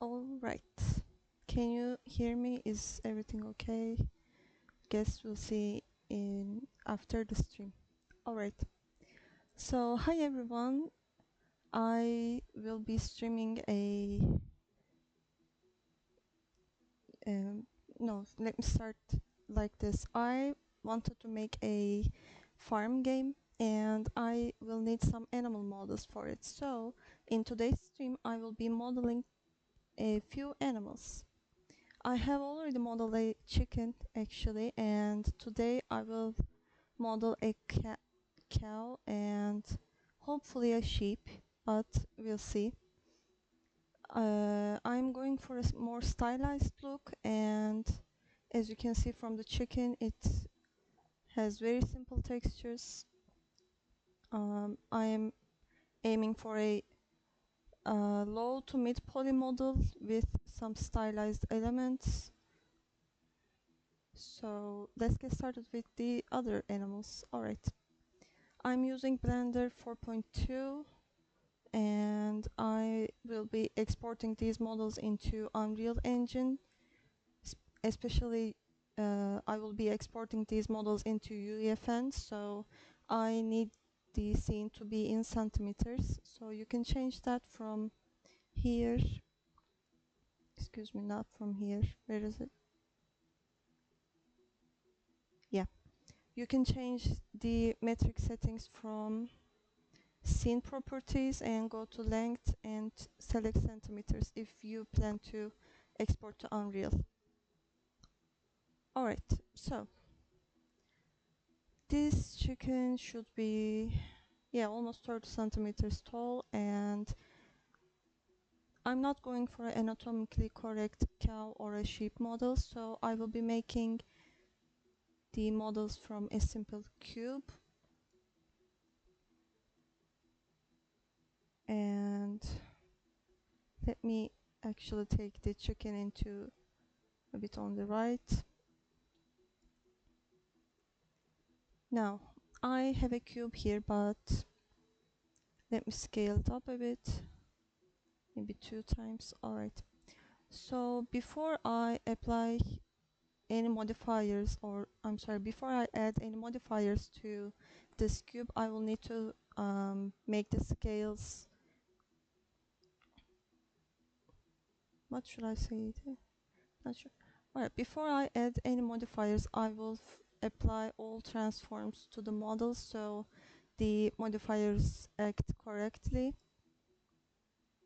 All right. Can you hear me? Is everything okay? Guess we'll see in after the stream. All right. So, hi everyone. I will be streaming um, no, let me start like this. I wanted to make a farm game and I will need some animal models for it. So, in today's stream, I will be modeling a few animals. I have already modeled a chicken actually, and today I will model a cow and hopefully a sheep, but we'll see. I'm going for a more stylized look, and as you can see from the chicken, it has very simple textures. I am aiming for a low to mid poly model with some stylized elements. So let's get started with the other animals. Alright, I'm using Blender 4.2 and I will be exporting these models into Unreal Engine. Especially I will be exporting these models into UEFN, so I need the scene to be in centimeters. So you can change that from here. Excuse me, not from here. Where is it? Yeah. You can change the metric settings from scene properties and go to length and select centimeters if you plan to export to Unreal. Alright, so this chicken should be almost 30 centimeters tall, and I'm not going for an anatomically correct cow or a sheep model, so I will be making the models from a simple cube. And let me actually take the chicken into a bit on the right. Now, I have a cube here, but let me scale it up a bit, maybe 2 times. Alright. So before I apply any modifiers, or I'm sorry, before I add any modifiers to this cube, I will need to make the scales. What should I say? Not sure. Alright, before I add any modifiers, I will apply all transforms to the model so the modifiers act correctly.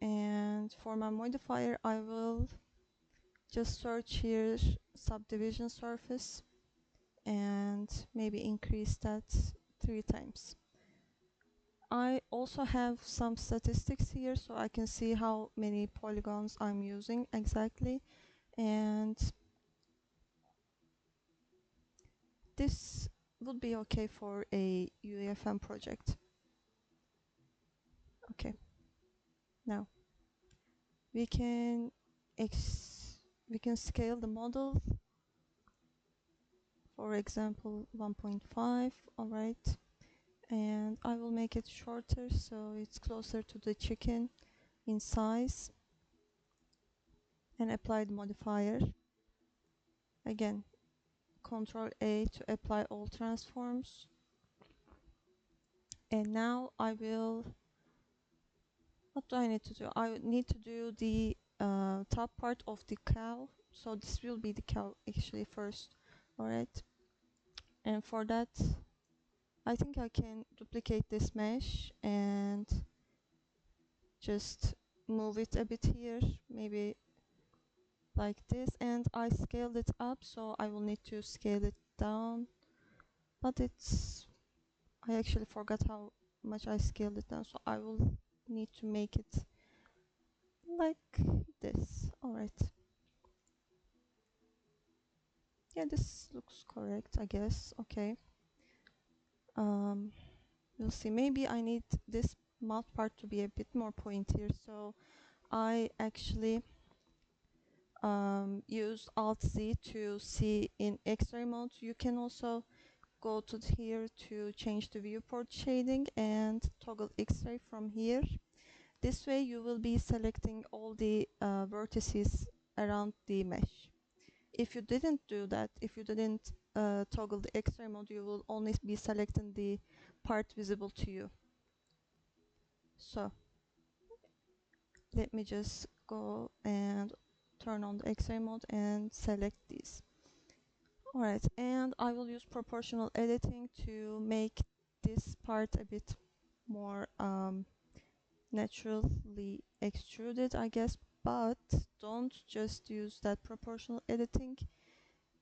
And for my modifier, I will just search here subdivision surface and maybe increase that 3 times. I also have some statistics here so I can see how many polygons I'm using exactly, and this would be okay for a UEFM project. Okay, now we can scale the model, for example 1.5. Alright, and I will make it shorter so it's closer to the chicken in size, and apply the modifier. Again, Ctrl A to apply all transforms. And now I will, what do I need to do? I need to do the top part of the cow. So this will be the cow actually first. Alright. And for that, I think I can duplicate this mesh and just move it a bit here, maybe like this. And I scaled it up, so I will need to scale it down. But I actually forgot how much I scaled it down, so I will need to make it like this. Alright. Yeah, this looks correct, I guess. Okay. We'll see. Maybe I need this mouth part to be a bit more pointier, so I actually use Alt-Z to see in X-ray mode. You can also go to here to change the viewport shading and toggle X-ray from here. This way you will be selecting all the vertices around the mesh. If you didn't do that, if you didn't toggle the X-ray mode, you will only be selecting the part visible to you. So let me just go and turn on the X-ray mode and select these. Alright, and I will use proportional editing to make this part a bit more naturally extruded, I guess, but don't just use that proportional editing.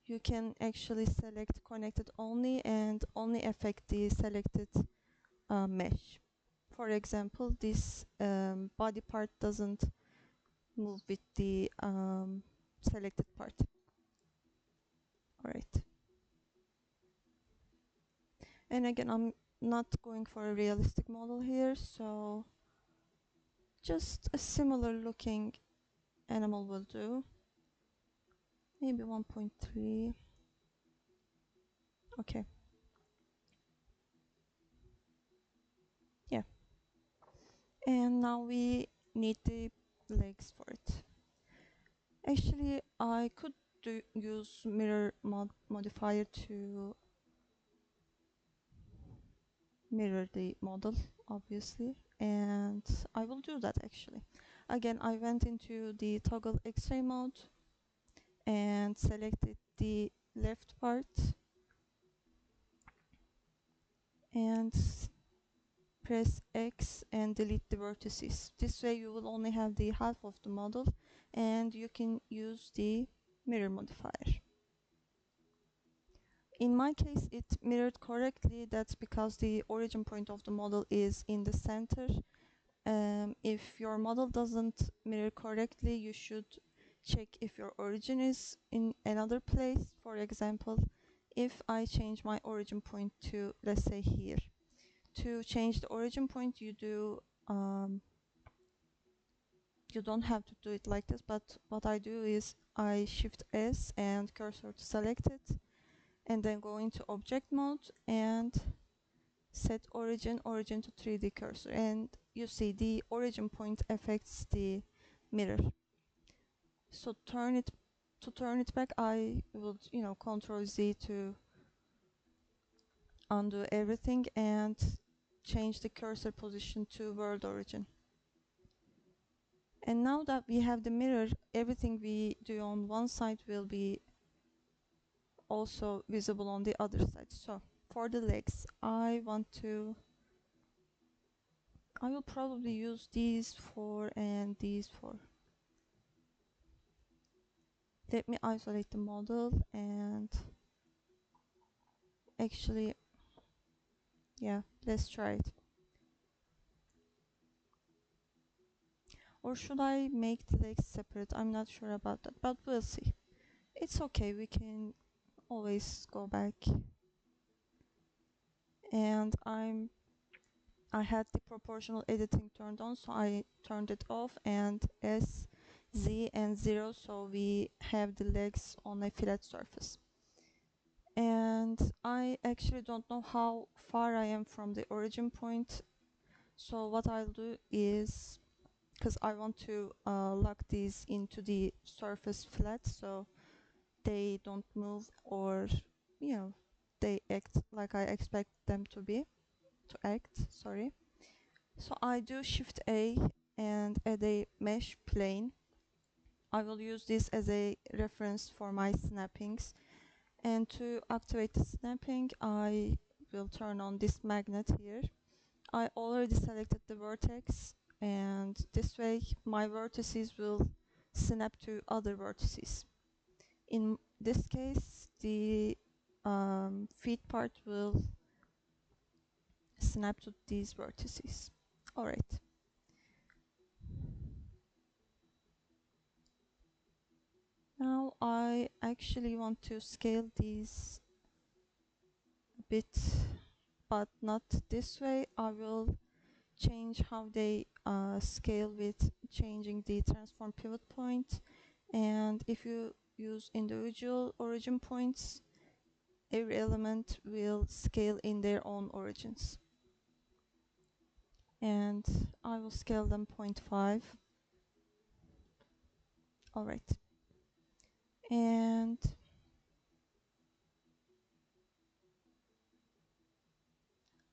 You can actually select connected only and only affect the selected mesh. For example, this body part doesn't move with the selected part. Alright. And again, I'm not going for a realistic model here, so just a similar looking animal will do. Maybe 1.3. Okay. Yeah. And now we need the legs for it. Actually, I could use mirror modifier to mirror the model, obviously, and I will do that actually. Again, I went into the toggle X-ray mode and selected the left part and press X and delete the vertices. This way you will only have the half of the model and you can use the mirror modifier. In my case, it mirrored correctly. That's because the origin point of the model is in the center. If your model doesn't mirror correctly, you should check if your origin is in another place. For example, if I change my origin point to, let's say, here. To change the origin point, you don't have to do it like this, but what I do is I shift S and cursor to select it, and then go into object mode and set origin to 3D cursor, and you see the origin point affects the mirror. So to turn it back, I would Control Z to undo everything and change the cursor position to world origin. And now that we have the mirror, everything we do on one side will be also visible on the other side. So for the legs, I will probably use these four and these four. Let me isolate the model and actually, yeah, let's try it. Or should I make the legs separate? I'm not sure about that, but we'll see. It's okay, we can always go back. And I had the proportional editing turned on, so I turned it off, and S, Z, and 0, so we have the legs on a flat surface. And I actually don't know how far I am from the origin point, so what I'll do is, because I want to lock these into the surface flat so they don't move, or they act like I expect them to act, sorry. So I do Shift A and add a mesh plane. I will use this as a reference for my snappings, and to activate the snapping I will turn on this magnet here. I already selected the vertex, and this way my vertices will snap to other vertices. In this case, the feet part will snap to these vertices. Alright. Now I actually want to scale these a bit, but not this way. I will change how they scale with changing the transform pivot point. And if you use individual origin points, every element will scale in their own origins. and I will scale them 0.5. Alright. And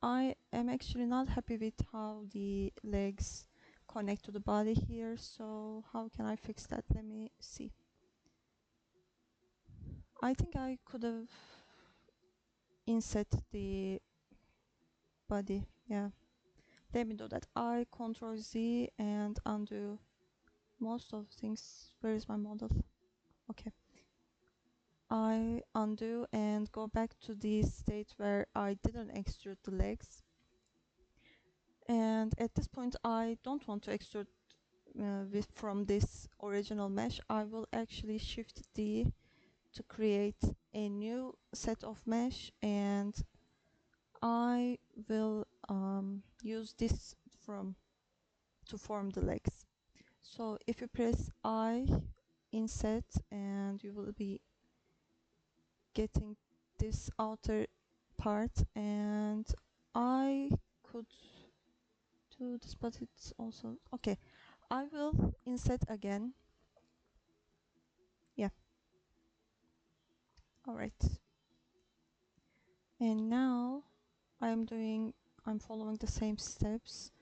I am actually not happy with how the legs connect to the body here, so how can I fix that? Let me see. I think I could have inset the body, yeah. Let me do that. I Ctrl Z and undo most of things. Where is my model? Okay. I undo and go back to the state where I didn't extrude the legs. And at this point, I don't want to extrude from this original mesh. I will actually Shift D to create a new set of mesh, and I will use this to form the legs. So if you press I, inset, and you will be getting this outer part, and I could do this, but it's also okay. I will inset again. Yeah. All right. And now I'm following the same steps.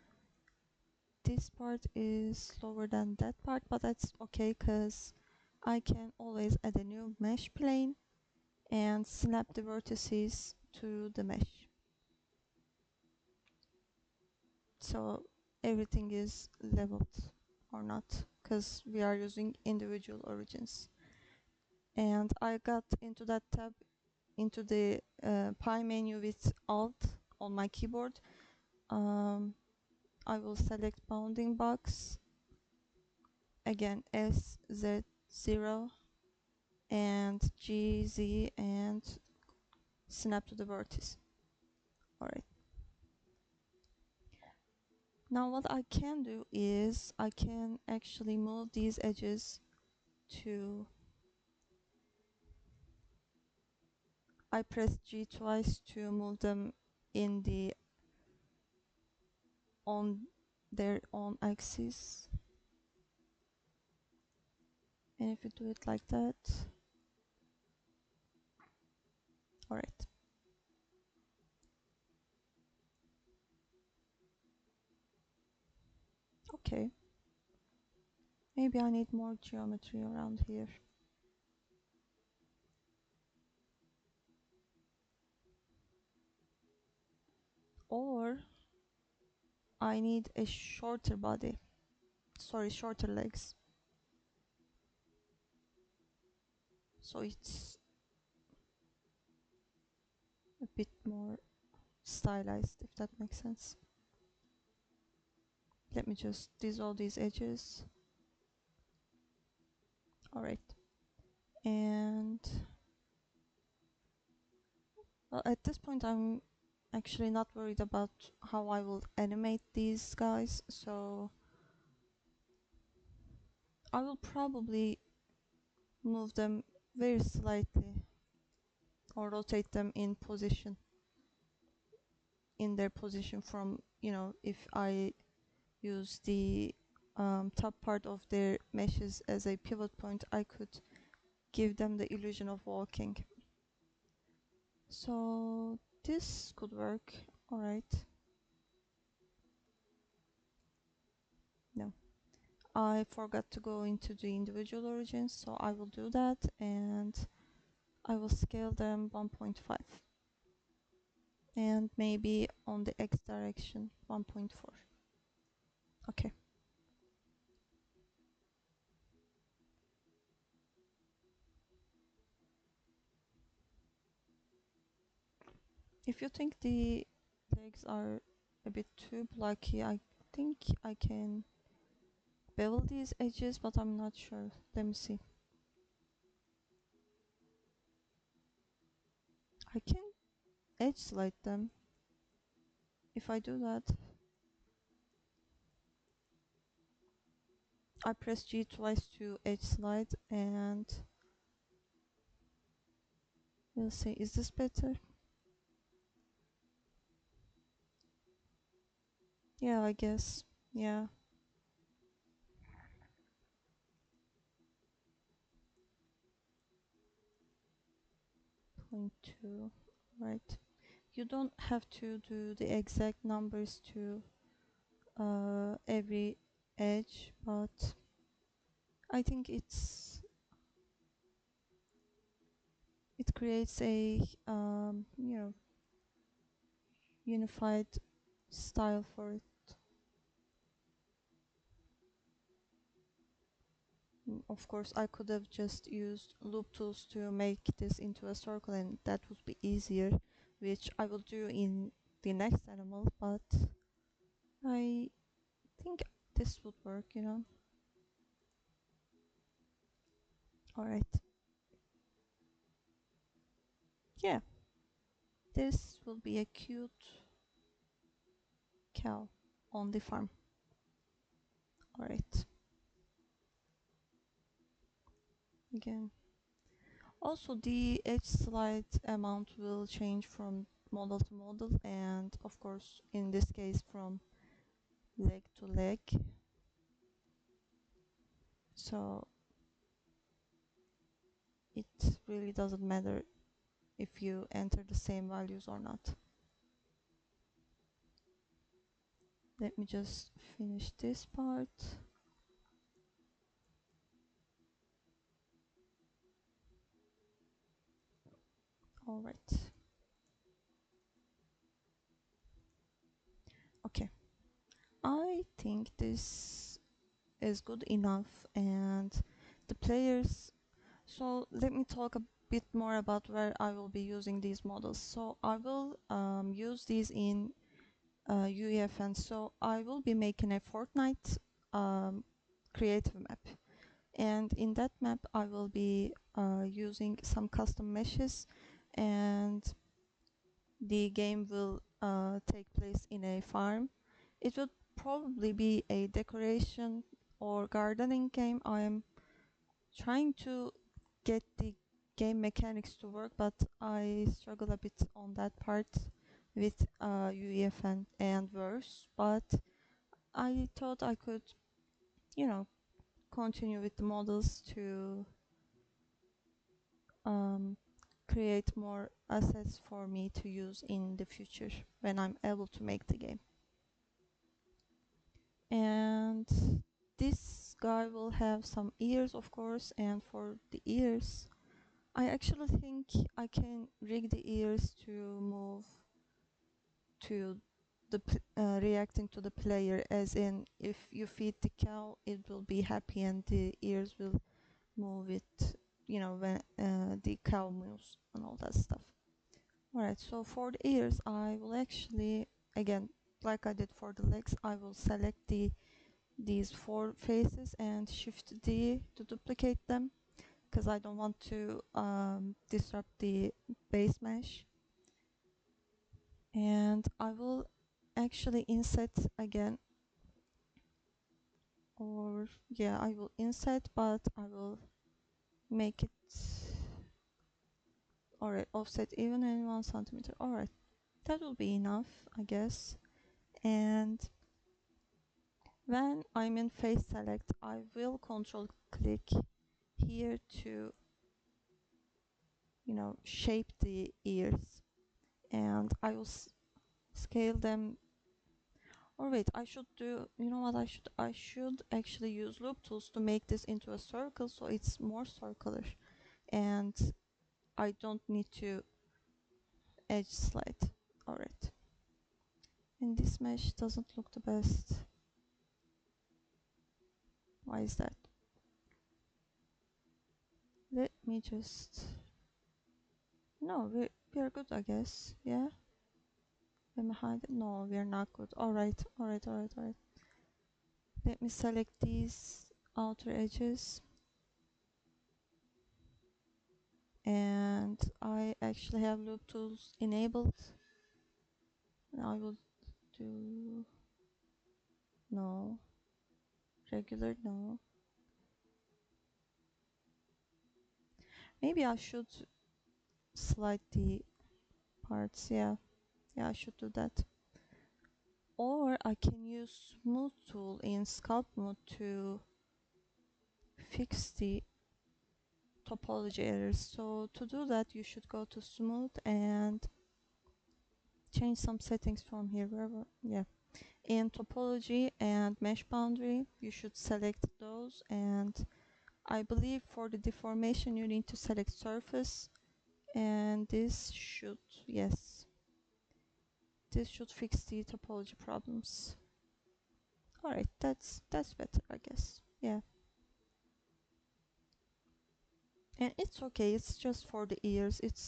This part is slower than that part, but that's okay because I can always add a new mesh plane and snap the vertices to the mesh. So everything is leveled or not, because we are using individual origins. And I got into that tab, into the Pi menu with Alt on my keyboard. I will select bounding box, again SZ0 and GZ, and snap to the vertex. Alright. Now what I can do is I can actually move these edges to, I press G twice to move them in the on their own axis. And if you do it like that, alright. Okay. Maybe I need more geometry around here. Or I need a shorter body. Sorry, shorter legs. So it's a bit more stylized, if that makes sense. Let me just dissolve these edges. Alright. And well, at this point I'm actually not worried about how I will animate these guys, so I will probably move them very slightly or rotate them in their position from, if I use the top part of their meshes as a pivot point, I could give them the illusion of walking. So this could work. Alright. No, I forgot to go into the individual origins, so I will do that, and I will scale them 1.5, and maybe on the X direction 1.4. Okay. If you think the legs are a bit too blocky, I think I can bevel these edges, but I'm not sure. Let me see. I can edge slide them. If I do that, I press G twice to edge slide, and we'll see. Is this better? Yeah, I guess. Yeah. 0.2. Right. You don't have to do the exact numbers to every edge, but I think it creates a unified style for it. Of course, I could have just used loop tools to make this into a circle, and that would be easier, which I will do in the next animal, but I think this would work, you know. Alright. Yeah, this will be a cute cow on the farm. Alright. Again. Also, the edge slide amount will change from model to model, and of course, in this case, from leg to leg. So it really doesn't matter if you enter the same values or not. Let me just finish this part. Alright. Okay. I think this is good enough, and the players. So let me talk a bit more about where I will be using these models. So I will use these in UEFN. So I will be making a Fortnite creative map, and in that map I will be using some custom meshes, and the game will take place in a farm. It would probably be a decoration or gardening game. I am trying to get the game mechanics to work, but I struggle a bit on that part with UEFN and verse. But I thought I could, you know, continue with the models to um, create more assets for me to use in the future when I'm able to make the game. And this guy will have some ears, of course, and for the ears I actually think I can rig the ears to move to the reacting to the player, as in if you feed the cow it will be happy and the ears will move it, you know, when the cow moves and all that stuff. Alright, so for the ears I will actually, again, like I did for the legs, I will select these four faces and shift D to duplicate them, because I don't want to disrupt the base mesh. And I will actually inset again, or yeah, I will inset, but I will make it, alright, offset even in 1 centimeter. Alright, that will be enough, I guess. And when I'm in face select, I will control click here to, you know, shape the ears, and I will scale them. Or wait, I should do, you know what, I should actually use loop tools to make this into a circle so it's more circular, and I don't need to edge slide. Alright. And this mesh doesn't look the best. Why is that? Let me just, no, we're good, I guess. Yeah. Let me hide it. No, we're not good. Alright. Let me select these outer edges, and I actually have loop tools enabled. I will do, no, regular, no. Maybe I should slide the parts. Yeah, I should do that. Or I can use smooth tool in sculpt mode to fix the topology errors. So to do that, you should go to smooth and change some settings from here, wherever, yeah. In topology and mesh boundary, you should select those, and I believe for the deformation you need to select surface, and this should, yes, this should fix the topology problems. Alright, that's better, I guess. Yeah. And it's okay, it's just for the ears. It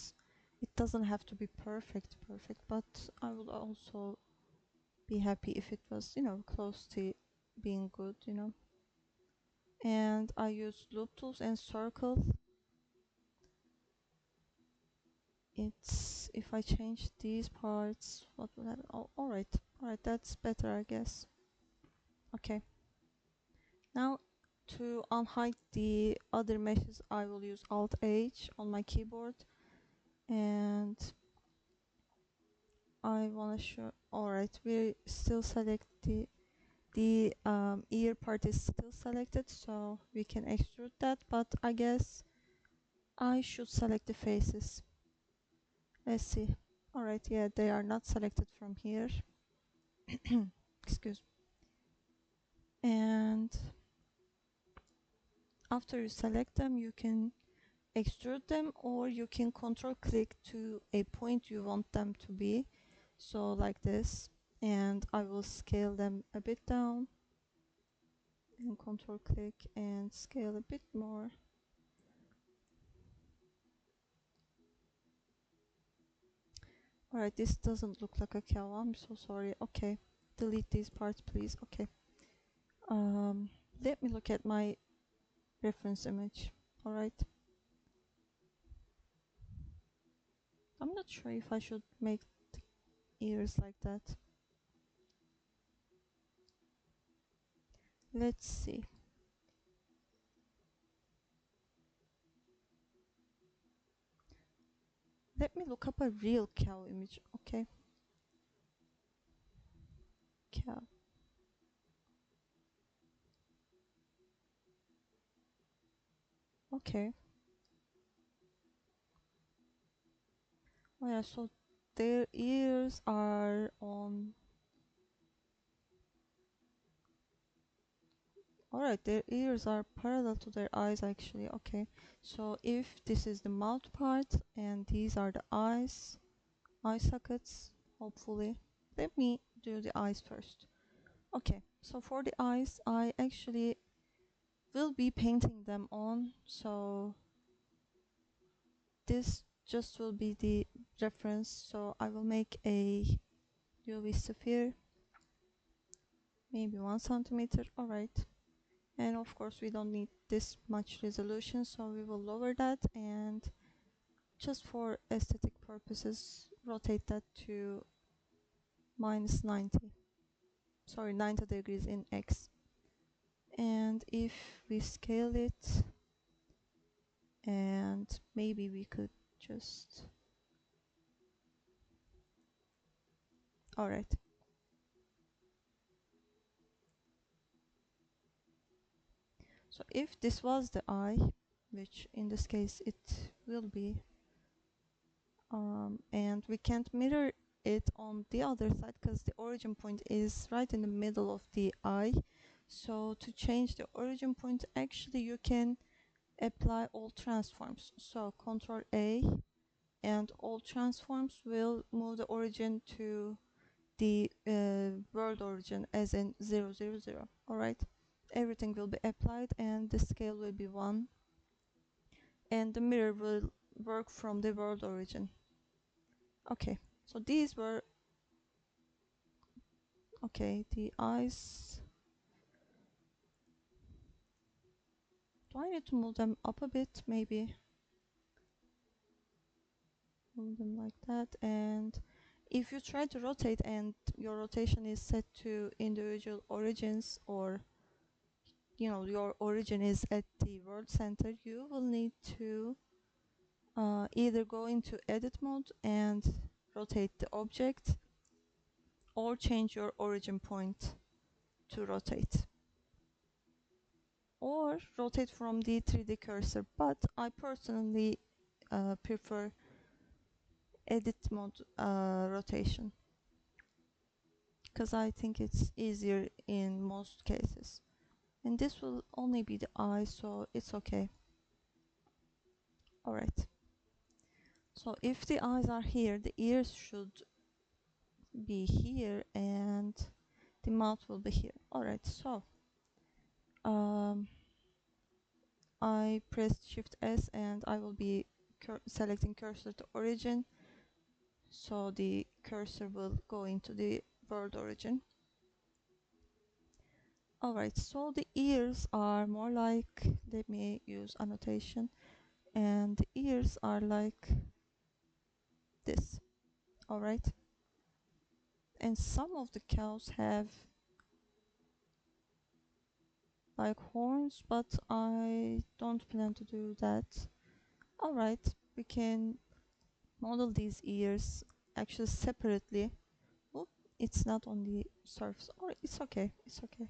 doesn't have to be perfect, but I would also be happy if it was, close to being good, And I use loop tools and circle. It's, if I change these parts, what would happen? Oh, alright, that's better, I guess. Okay. Now, to unhide the other meshes, I will use Alt H on my keyboard, and I want to show. Alright, we still select the ear part is still selected, so we can extrude that, but I guess I should select the faces. Let's see. Alright, yeah, they are not selected from here. Excuse me. And after you select them, you can extrude them, or you can control click to a point you want them to be. So like this, and I will scale them a bit down, and control click and scale a bit more. Alright, this doesn't look like a cow. I'm so sorry. Okay, delete these parts, please. Okay. Let me look at my reference image. Alright. I'm not sure if I should make the ears like that. Let's see. Let me look up a real cow image. Okay. Cow. Okay. Oh yeah, so their ears are on. Alright, their ears are parallel to their eyes actually. Okay, so if this is the mouth part and these are the eyes, eye sockets, hopefully. Let me do the eyes first. Okay, so for the eyes, I actually will be painting them on, so this just will be the reference. So I will make a UV sphere, maybe 1 centimeter. Alright. And of course we don't need this much resolution, so we will lower that, and just for aesthetic purposes rotate that to -90, sorry, 90 degrees in X. And if we scale it, and maybe we could just, alright. So if this was the eye, which in this case it will be, and we can't mirror it on the other side because the origin point is right in the middle of the eye. So to change the origin point, actually you can apply all transforms. So Control A, and all transforms will move the origin to the world origin as in 0, 0, 0. Alright, everything will be applied, and the scale will be 1, and the mirror will work from the world origin. Okay, so these were, okay, the eyes. Do I need to move them up a bit? Maybe move them like that. And if you try to rotate and your rotation is set to individual origins, or your origin is at the world center, you will need to either go into edit mode and rotate the object, or change your origin point to rotate, or rotate from the 3D cursor, but I personally prefer edit mode rotation because I think it's easier in most cases. And this will only be the eye, so it's okay. Alright. So if the eyes are here, the ears should be here and the mouth will be here. Alright, so I pressed Shift S and I will be selecting cursor to origin, so the cursor will go into the world origin. Alright, so the ears are more like, let me use annotation, and the ears are like this. Alright, and some of the cows have like horns, but I don't plan to do that. Alright, we can model these ears actually separately. Oh, it's not on the surface. Or it's okay, it's okay.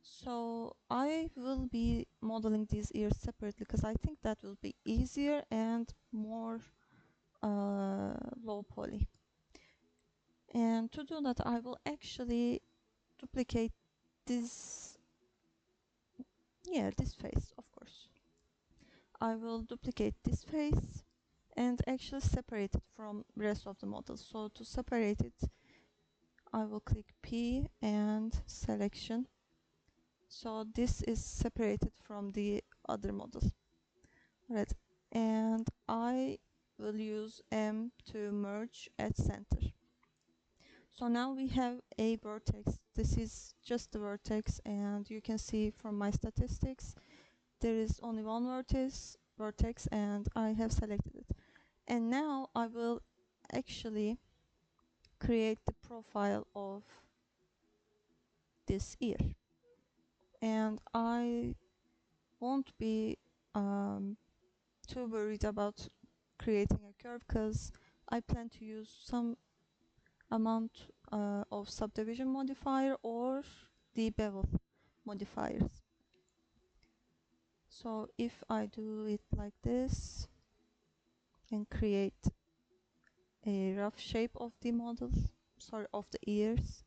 So I will be modeling these ears separately because I think that will be easier and more low poly. And to do that, I will actually duplicate this, this face, of course. I will duplicate this face and actually separate it from rest of the model. So to separate it, I will click P and selection. So this is separated from the other model. Right, and I will use M to merge at center. So now we have a vertex. This is just the vertex, and you can see from my statistics there is only one vertex and I have selected it. And now I will actually create the profile of this ear, and I won't be too worried about creating a curve because I plan to use some amount of subdivision modifier or the bevel modifiers. So if I do it like this and create a rough shape of the model, of the ears,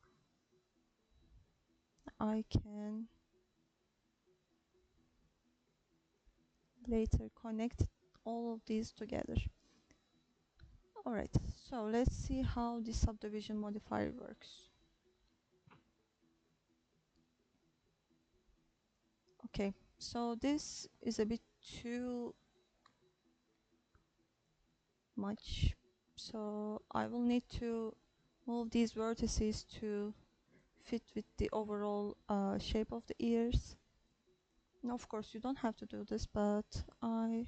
I can later connect all of these together. Alright, so let's see how the subdivision modifier works. Okay, so this is a bit too much, so I will need to move these vertices to fit with the overall shape of the ears. Now, of course, you don't have to do this, but I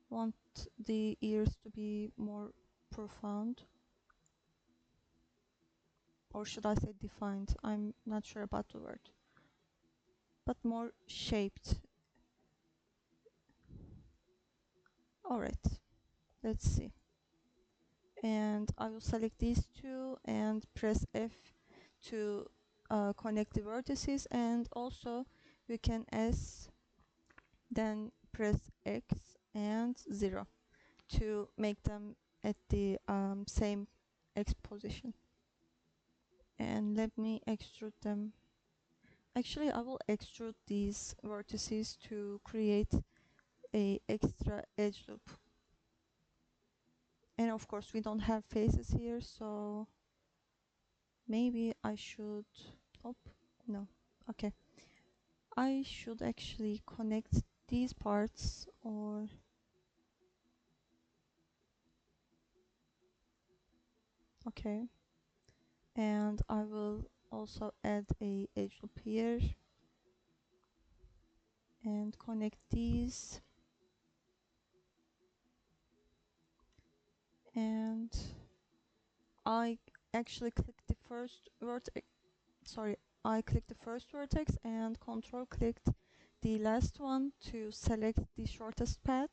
want the ears to be more profound, or should I say defined? I'm not sure about the word, but more shaped. Alright, let's see. And I will select these two and press F to connect the vertices, and also you can then press X and 0 to make them at the same X position. And let me extrude them. Actually, I will extrude these vertices to create a extra edge loop. And of course, we don't have faces here, so maybe I should, oh, no, okay. I should actually connect these parts, or okay. And I will also add a edge loop here and connect these. And I actually clicked the first vertex, I clicked the first vertex and control clicked the last one to select the shortest path.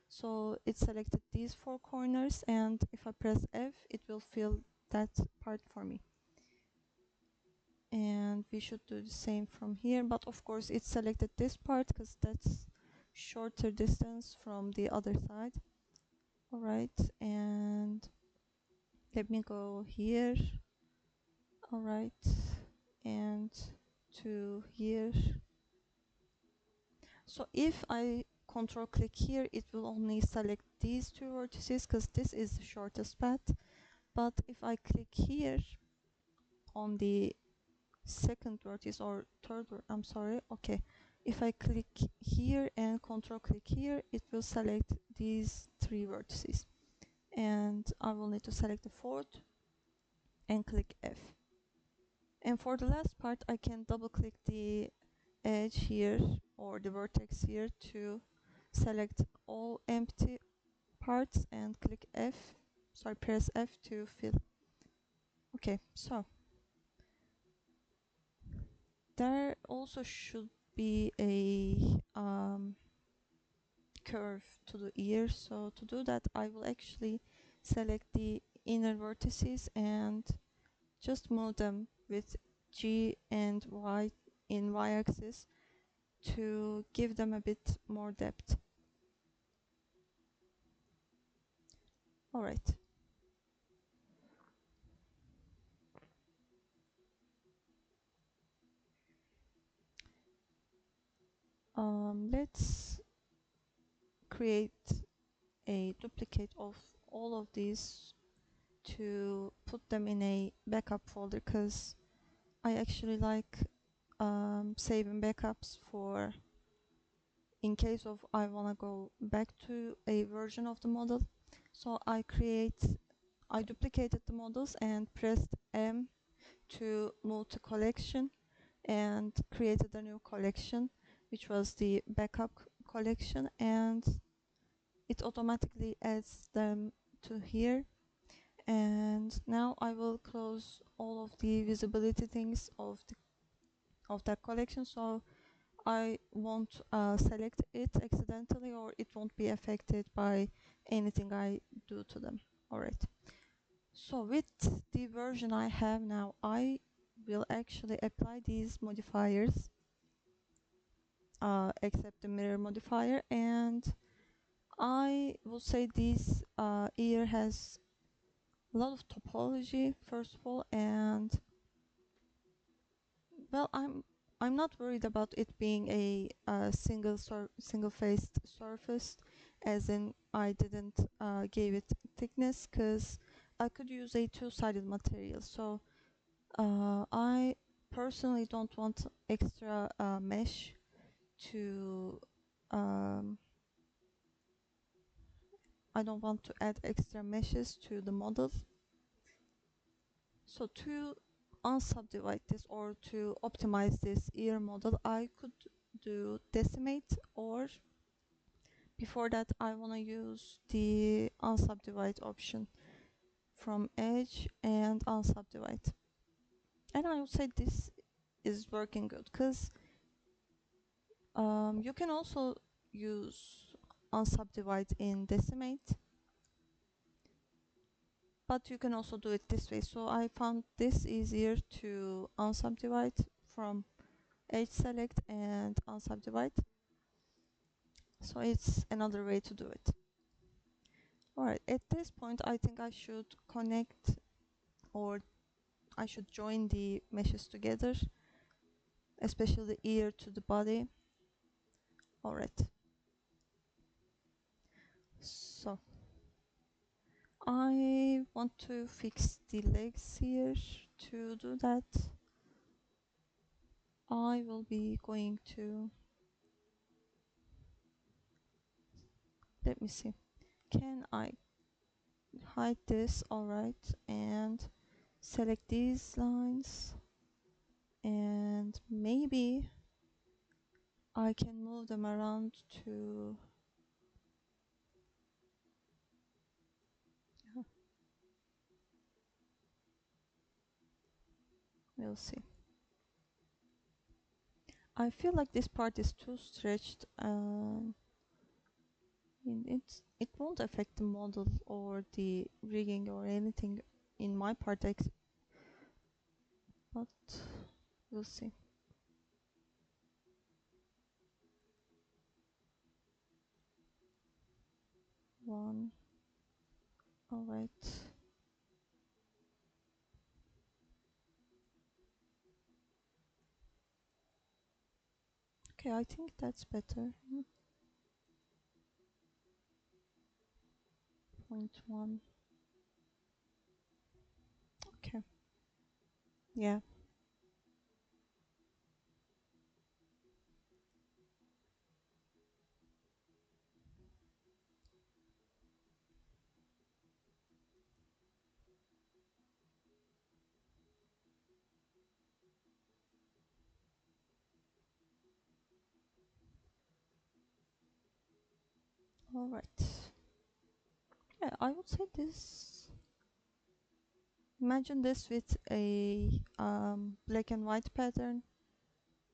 So it selected these four corners, and if I press F, it will fill that part for me. And we should do the same from here, but of course it selected this part because that's shorter distance from the other side. All right, and let me go here. All right, and to here. So if I control click here, it will only select these two vertices because this is the shortest path. But if I click here on the second vertex or third, I'm sorry, okay. If I click here and control click here, it will select these three vertices. And I will need to select the fourth and click F. And for the last part, I can double click the edge here or the vertex here to select all empty parts and click F, sorry, press F to fill. Okay, so there also should be a curve to the ear. So to do that, I will actually select the inner vertices and just move them with G and Y in Y-axis to give them a bit more depth. All right. Let's create a duplicate of all of these to put them in a backup folder because I actually like saving backups for in case of I want to go back to a version of the model. So I duplicated the models and pressed M to move to collection and created a new collection, which was the backup collection, and it automatically adds them to here. And now I will close all of the visibility things of that collection, so I won't select it accidentally, or it won't be affected by anything I do to them. Alright, so with the version I have now, I will actually apply these modifiers except the mirror modifier, and I will say this ear has a lot of topology first of all, and well, I'm not worried about it being a single-faced surface, as in I didn't give it thickness, because I could use a two-sided material. So I personally don't want extra mesh to I don't want to add extra meshes to the model. So to unsubdivide this or to optimize this ear model, I could do decimate, or before that I want to use the unsubdivide option from edge and unsubdivide. And I would say this is working good because you can also use unsubdivide in decimate, but you can also do it this way. So I found this easier to unsubdivide from edge select and unsubdivide. So it's another way to do it. Alright, at this point I think I should connect, or I should join the meshes together, especially the ear to the body. Alright, so I want to fix the legs here. To do that, I will be going to, let me see, can I hide this? Alright, and select these lines, and maybe I can move them around to, we'll see. I feel like this part is too stretched. It won't affect the model or the rigging or anything in my part but we'll see. One. All right. Okay, I think that's better. 0.1. Okay. Yeah. All right. Yeah, I would say this. Imagine this with a black and white pattern,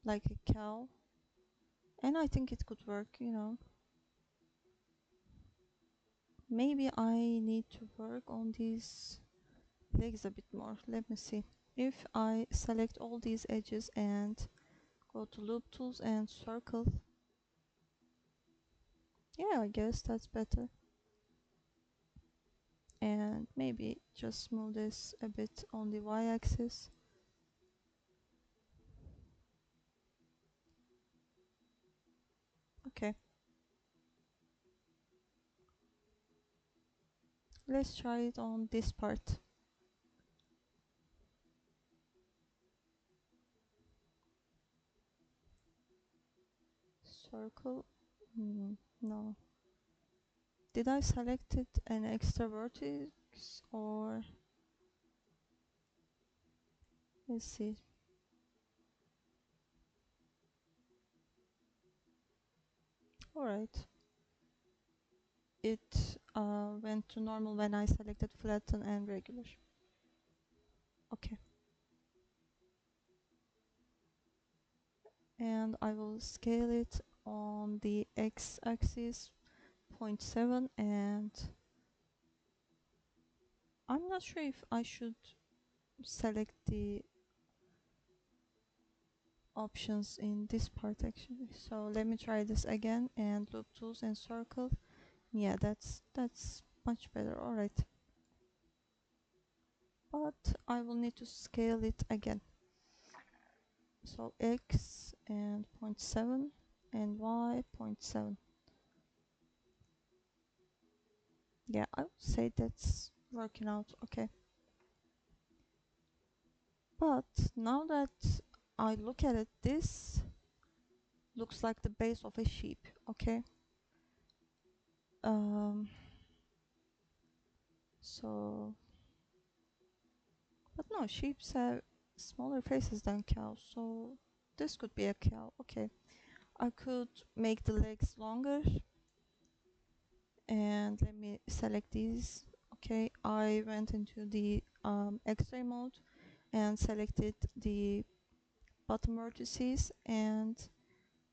like a cow, and I think it could work. Maybe I need to work on these legs a bit more. Let me see. If I select all these edges and go to loop tools and circle, yeah, I guess that's better. And maybe just move this a bit on the y-axis. Okay. Let's try it on this part. Circle. No. Did I select it an extra vertex or let's see. Alright. It went to normal when I selected flatten and regular. Okay. And I will scale it on the x-axis 0.7, and I'm not sure if I should select the options in this part actually. So let me try this again and loop tools and circle. Yeah, that's much better. All right. But I will need to scale it again. So x and 0.7 and y 0.7. Yeah, I would say that's working out okay. But now that I look at it, this looks like the base of a sheep, okay? So, but no, sheep have smaller faces than cows, so this could be a cow, okay. I could make the legs longer, and let me select these. Okay, I went into the X-ray mode and selected the bottom vertices, and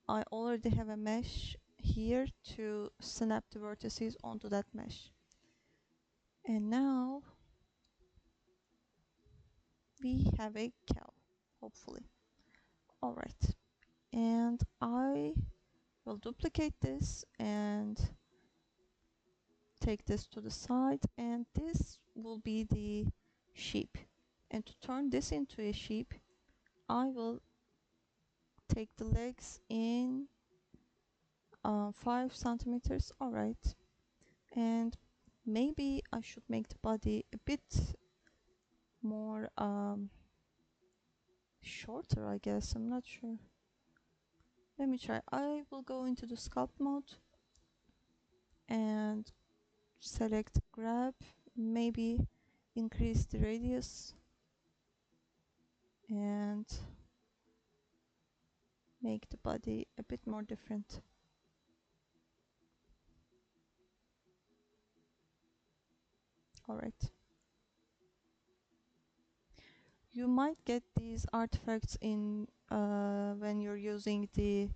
I already have a mesh here to snap the vertices onto that mesh. And now we have a cow, hopefully. Alright, and I will duplicate this and take this to the side, and this will be the sheep. And to turn this into a sheep, I will take the legs in 5 centimeters. Alright, and maybe I should make the body a bit more shorter, I guess. I'm not sure. Let me try. I will go into the sculpt mode and select grab, maybe increase the radius and make the body a bit more different. Alright. You might get these artifacts in when you're using the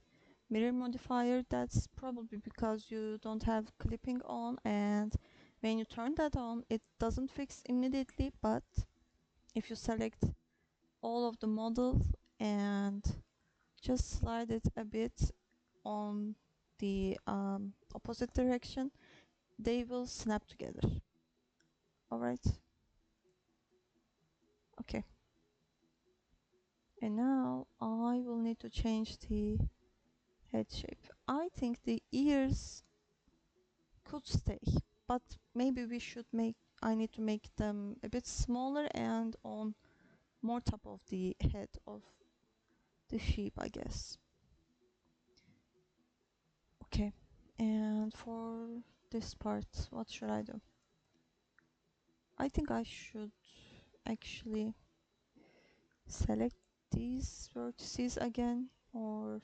mirror modifier. That's probably because you don't have clipping on, and When you turn that on, it doesn't fix immediately, but if you select all of the model and just slide it a bit on the opposite direction, they will snap together. All right. Okay. And now I will need to change the head shape. I think the ears could stay, but maybe I need to make them a bit smaller and on more top of the head of the sheep, I guess. Okay, and for this part, what should I do? I think I should actually select these vertices again, or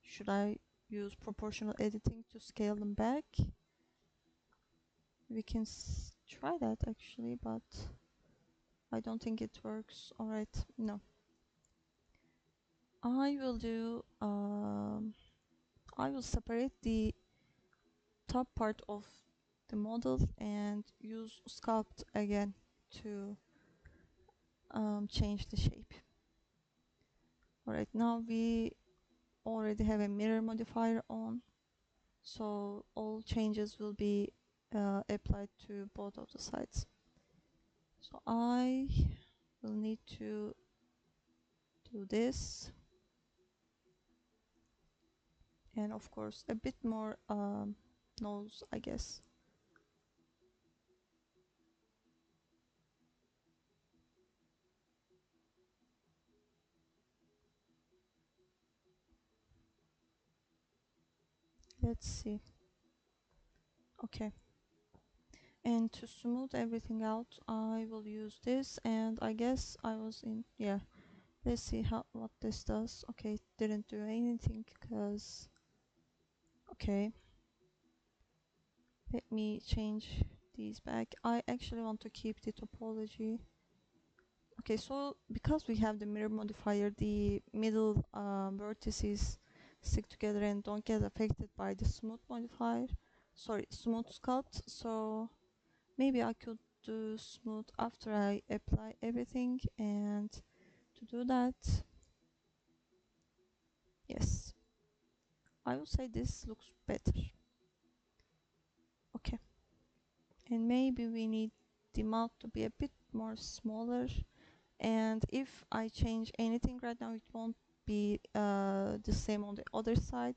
should I use proportional editing to scale them back? We can try that actually, but I don't think it works. Alright, no. I will separate the top part of the model and use sculpt again to change the shape. Alright, now we already have a mirror modifier on, so all changes will be applied to both of the sides. So I will need to do this, and of course a bit more nose, I guess. Let's see. Okay. And to smooth everything out, I will use this, and I guess I was in, yeah. Let's see what this does. Okay, it didn't do anything because, okay. Let me change these back. I actually want to keep the topology. Okay, so because we have the mirror modifier, the middle vertices stick together and don't get affected by the smooth modifier. Sorry, smooth sculpt. So maybe I could do smooth after I apply everything, and to do that, yes, I would say this looks better. Okay, and maybe we need the mouth to be a bit more smaller, and if I change anything right now, it won't be the same on the other side.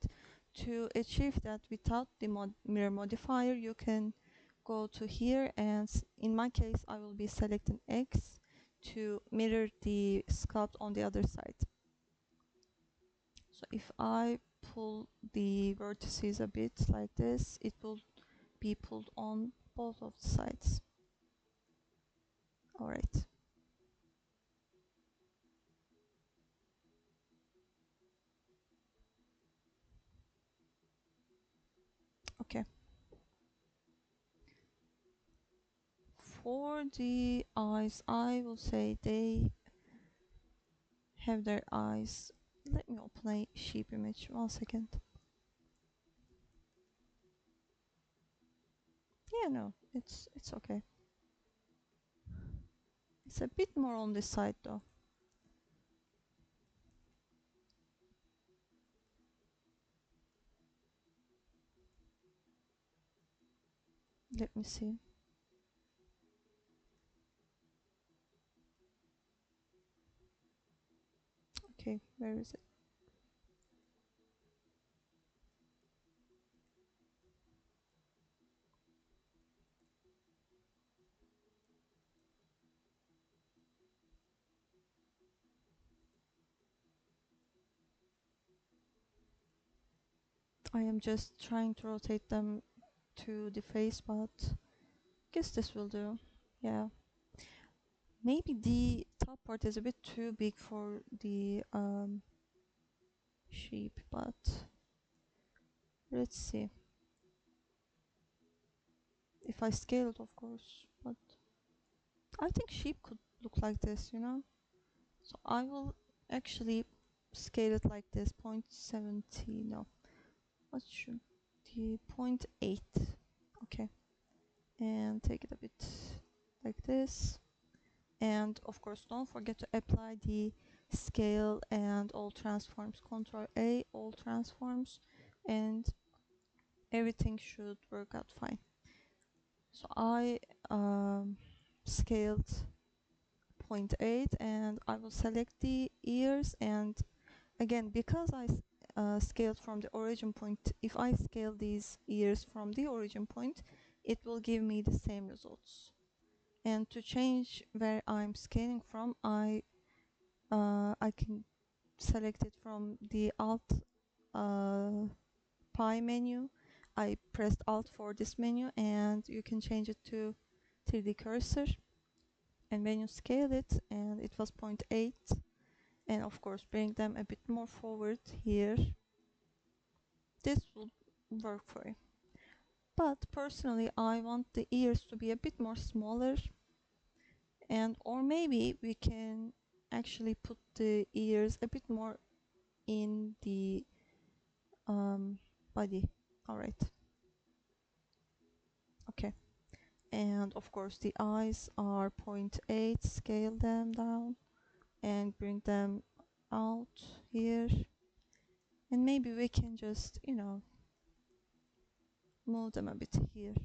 To achieve that without the mirror modifier, you can go to here, and in my case I will be selecting X to mirror the sculpt on the other side. So if I pull the vertices a bit like this, it will be pulled on both of the sides. Alright. Okay. For the eyes, I will say they have their eyes. Let me open a sheep image. 1 second. Yeah, no, it's okay. It's a bit more on this side though. Let me see. Okay, where is it? I am just trying to rotate them to the face, but I guess this will do. Yeah. Maybe the top part is a bit too big for the sheep, but let's see. If I scale it, of course, but I think sheep could look like this, you know? So I will actually scale it like this, 0.70, no. What should the 0.8? Okay, and take it a bit like this. And of course, don't forget to apply the scale and all transforms. Control A, all transforms, and everything should work out fine. So I scaled 0.8 and I will select the ears, and again, because I scaled from the origin point, if I scale these ears from the origin point, it will give me the same results. And to change where I'm scaling from, I can select it from the Alt Pi menu. I pressed Alt for this menu, and you can change it to 3D cursor. And when you scale it, and it was 0.8, and of course bring them a bit more forward here, this will work for you. But personally, I want the ears to be a bit more smaller, and or maybe we can actually put the ears a bit more in the body. All right. Okay. And of course the eyes are 0.8, scale them down and bring them out here. And maybe we can just, move them a bit here.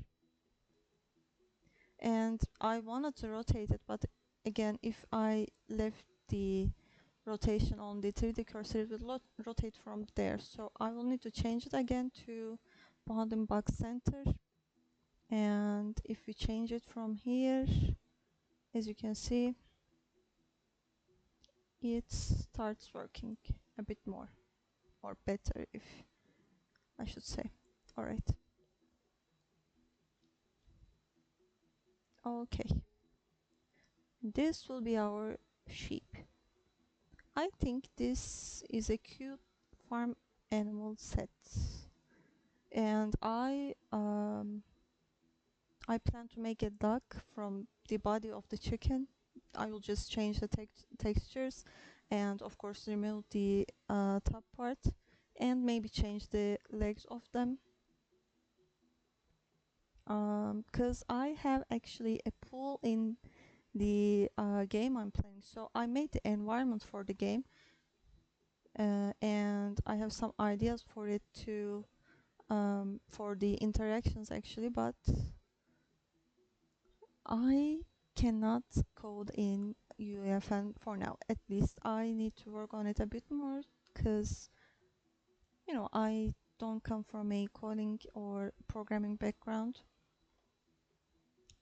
And I wanted to rotate it, but again, if I left the rotation on the 3D cursor, it will rotate from there. So I will need to change it again to bounding box center. And if we change it from here, as you can see, it starts working a bit more, or better, if I should say. All right. Okay. This will be our sheep. I think this is a cute farm animal set, and I plan to make a duck from the body of the chicken. I will just change the textures, and of course remove the top part, and maybe change the legs of them. Because I have actually a pool in the game I'm playing, so I made the environment for the game, and I have some ideas for it to for the interactions actually, but I cannot code in UEFN for now. At least I need to work on it a bit more, because I don't come from a coding or programming background,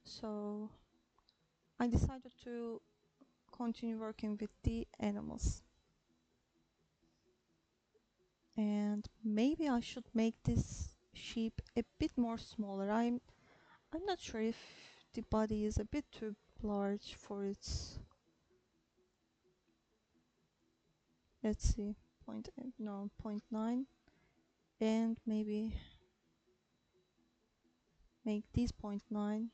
so I decided to continue working with the animals. And maybe I should make this sheep a bit more smaller. I'm not sure if the body is a bit too large for its, let's see, 0.8, no, 0.9, and maybe make these 0.9.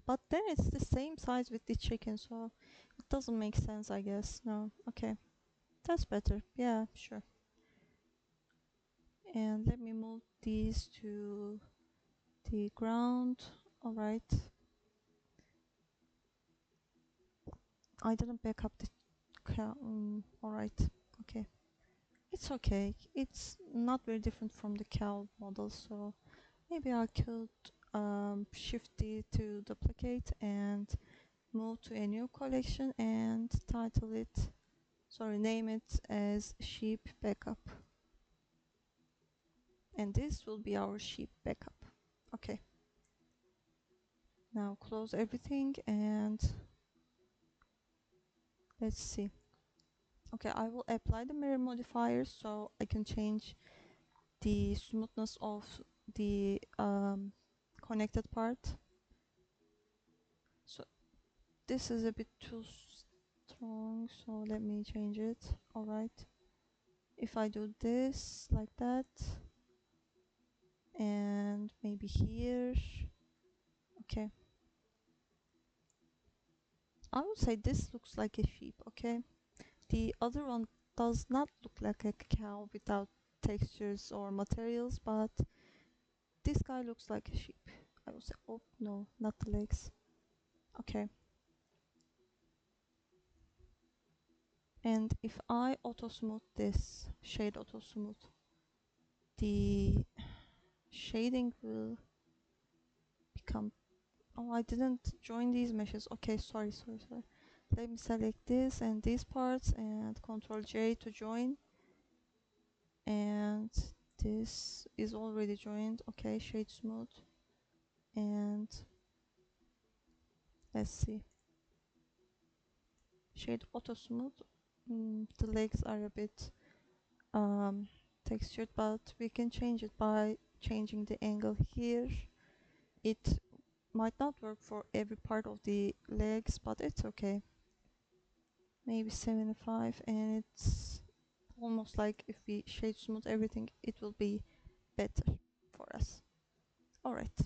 But then it's the same size with the chicken, so it doesn't make sense, I guess. No, okay, that's better. Yeah, sure. And let me move these to the ground. All right. I didn't back up the cow. All right. Okay. It's okay. It's not very different from the cow model, so maybe I could shift it to duplicate and move to a new collection and title it, name it as sheep backup. And this will be our sheep backup. Okay. Now close everything and let's see. Okay, I will apply the mirror modifier so I can change the smoothness of the connected part. So this is a bit too strong, so let me change it. All right. If I do this like that, and maybe here, okay. I would say this looks like a sheep, okay? The other one does not look like a cow without textures or materials, but this guy looks like a sheep. I will say, oh no, not the legs. Okay. And if I auto smooth this, shade auto smooth, the shading will become, oh, I didn't join these meshes. Okay, sorry. Let me select this and these parts and Ctrl J to join. And this is already joined. Okay, shade smooth. And let's see. Shade auto smooth. The legs are a bit textured, but we can change it by changing the angle here. It might not work for every part of the legs, but it's okay. Maybe 75, and it's almost like if we shade smooth everything, it will be better for us. Alright.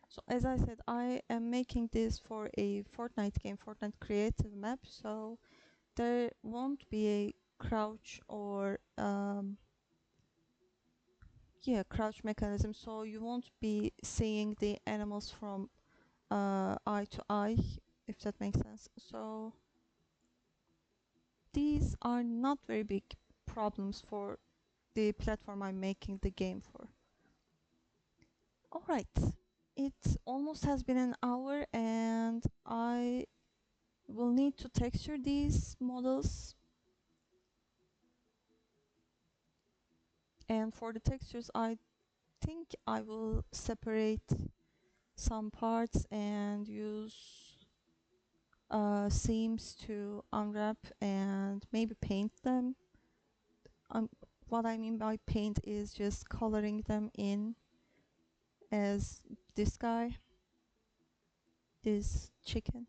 So as I said, I am making this for a Fortnite game, Fortnite creative map, so there won't be a crouch or crouch mechanism, so you won't be seeing the animals from eye to eye, if that makes sense. So these are not very big problems for the platform I'm making the game for. Alright, it almost has been an hour and I will need to texture these models. And for the textures, I think I will separate some parts and use seams to unwrap and maybe paint them. What I mean by paint is just coloring them in, as this guy, this chicken.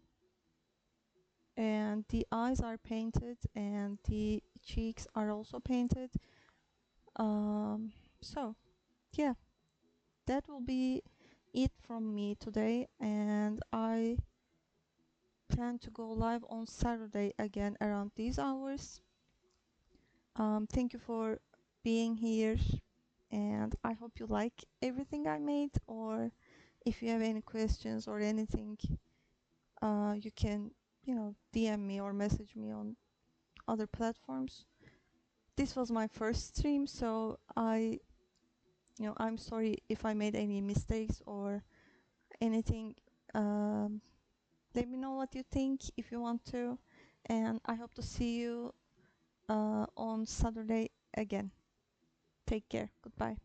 And the eyes are painted and the cheeks are also painted. So yeah, that will be it from me today, and I plan to go live on Saturday again around these hours. Thank you for being here, and I hope you like everything I made, or if you have any questions or anything, you can, DM me or message me on other platforms. This was my first stream, so I'm sorry if I made any mistakes or anything. Let me know what you think if you want to, and I hope to see you on Saturday again. Take care. Goodbye.